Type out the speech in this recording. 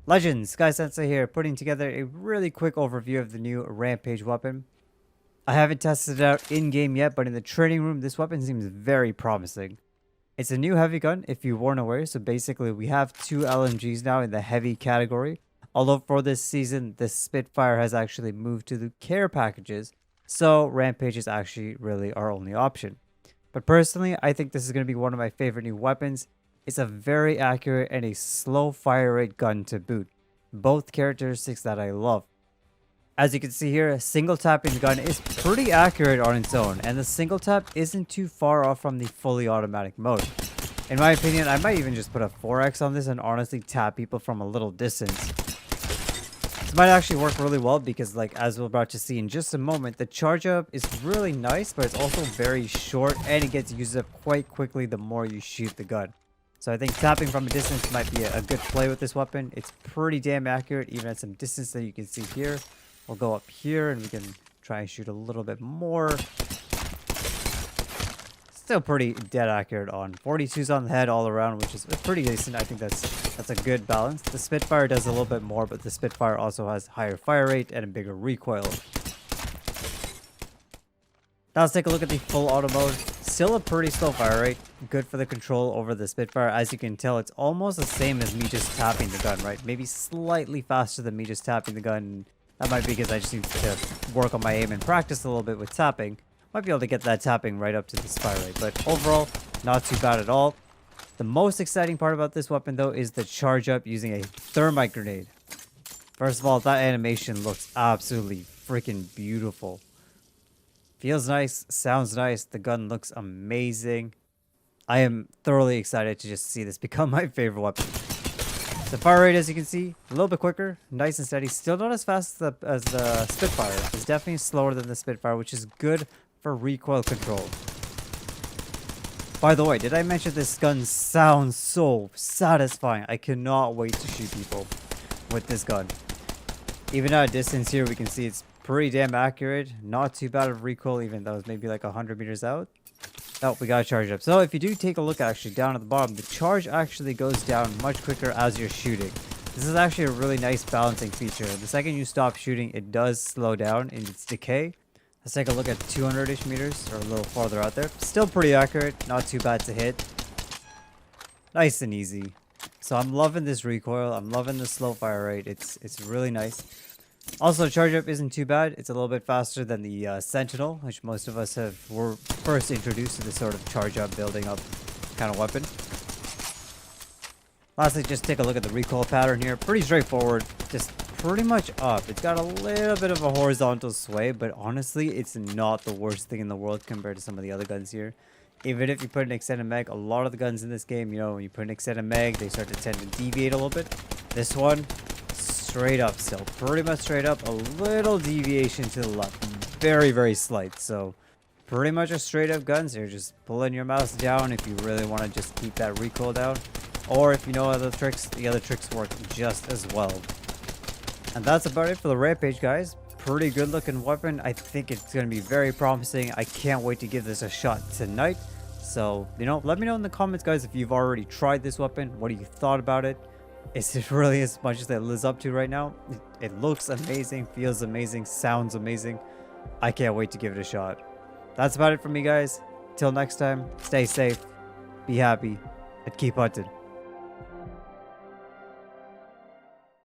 Legends, Sky Sensei here, putting together a really quick overview of the new Rampage weapon. I haven't tested it out in-game yet, but in the training room, this weapon seems very promising. It's a new heavy gun, if you weren't aware, so basically we have two LMGs now in the heavy category. Although for this season, the Spitfire has actually moved to the care packages, so Rampage is actually really our only option. But personally, I think this is going to be one of my favorite new weapons. It's a very accurate and a slow fire rate gun to boot. Both characteristics that I love. As you can see here, a single tapping gun is pretty accurate on its own, and the single tap isn't too far off from the fully automatic mode. In my opinion, I might even just put a 4x on this and honestly tap people from a little distance. This might actually work really well because, like, as we're about to see in just a moment, the charge up is really nice, but it's also very short and it gets used up quite quickly the more you shoot the gun. So I think tapping from a distance might be a good play with this weapon. It's pretty damn accurate even at some distance that you can see here. We'll go up here and we can try and shoot a little bit more. Still pretty dead accurate on 42s on the head all around, which is pretty decent. I think that's a good balance. The Spitfire does a little bit more, but the Spitfire also has higher fire rate and a bigger recoil. Now let's take a look at the full auto mode. Still a pretty slow fire rate. Good for the control over the Spitfire. As you can tell, it's almost the same as me just tapping the gun, right? Maybe slightly faster than me just tapping the gun. That might be because I just need to work on my aim and practice a little bit with tapping. Might be able to get that tapping right up to this fire rate. But overall, not too bad at all. The most exciting part about this weapon, though, is the charge up using a thermite grenade. First of all, that animation looks absolutely freaking beautiful. Feels nice, sounds nice, the gun looks amazing. I am thoroughly excited to just see this become my favorite weapon. The fire rate, as you can see, a little bit quicker, nice and steady. Still not as fast as the Spitfire. It's definitely slower than the Spitfire, which is good for recoil control. By the way, did I mention this gun sounds so satisfying? I cannot wait to shoot people with this gun. Even at a distance here, we can see it's pretty damn accurate. Not too bad of recoil, even though it's maybe like 100 meters out. Oh, we got to charge up. So if you do take a look actually down at the bottom, the charge actually goes down much quicker as you're shooting. This is actually a really nice balancing feature. The second you stop shooting, it does slow down in its decay. Let's take a look at 200-ish meters, or a little farther out there. Still pretty accurate, not too bad to hit. Nice and easy. So I'm loving this recoil. I'm loving the slow fire rate. It's really nice. Also, charge up isn't too bad. It's a little bit faster than the Sentinel, which most of us were first introduced to this sort of charge up, building up kind of weapon. Lastly, just take a look at the recoil pattern here. Pretty straightforward. Just pretty much up. It's got a little bit of a horizontal sway, but honestly, it's not the worst thing in the world compared to some of the other guns here. Even if you put an extended mag, a lot of the guns in this game, you know, when you put an extended mag, they start to tend to deviate a little bit. This one, straight up still. Pretty much straight up. A little deviation to the left. Very, very slight. So, pretty much a straight up gun. So you're just pulling your mouse down if you really want to just keep that recoil down. Or if you know other tricks, the other tricks work just as well. And that's about it for the Rampage, guys. Pretty good looking weapon. I think it's going to be very promising. I can't wait to give this a shot tonight. So, you know, let me know in the comments, guys, if you've already tried this weapon. What do you thought about it? Is it really as much as it lives up to right now? It looks amazing, feels amazing, sounds amazing. I can't wait to give it a shot. That's about it for me, guys. Till next time, stay safe, be happy, and keep hunting.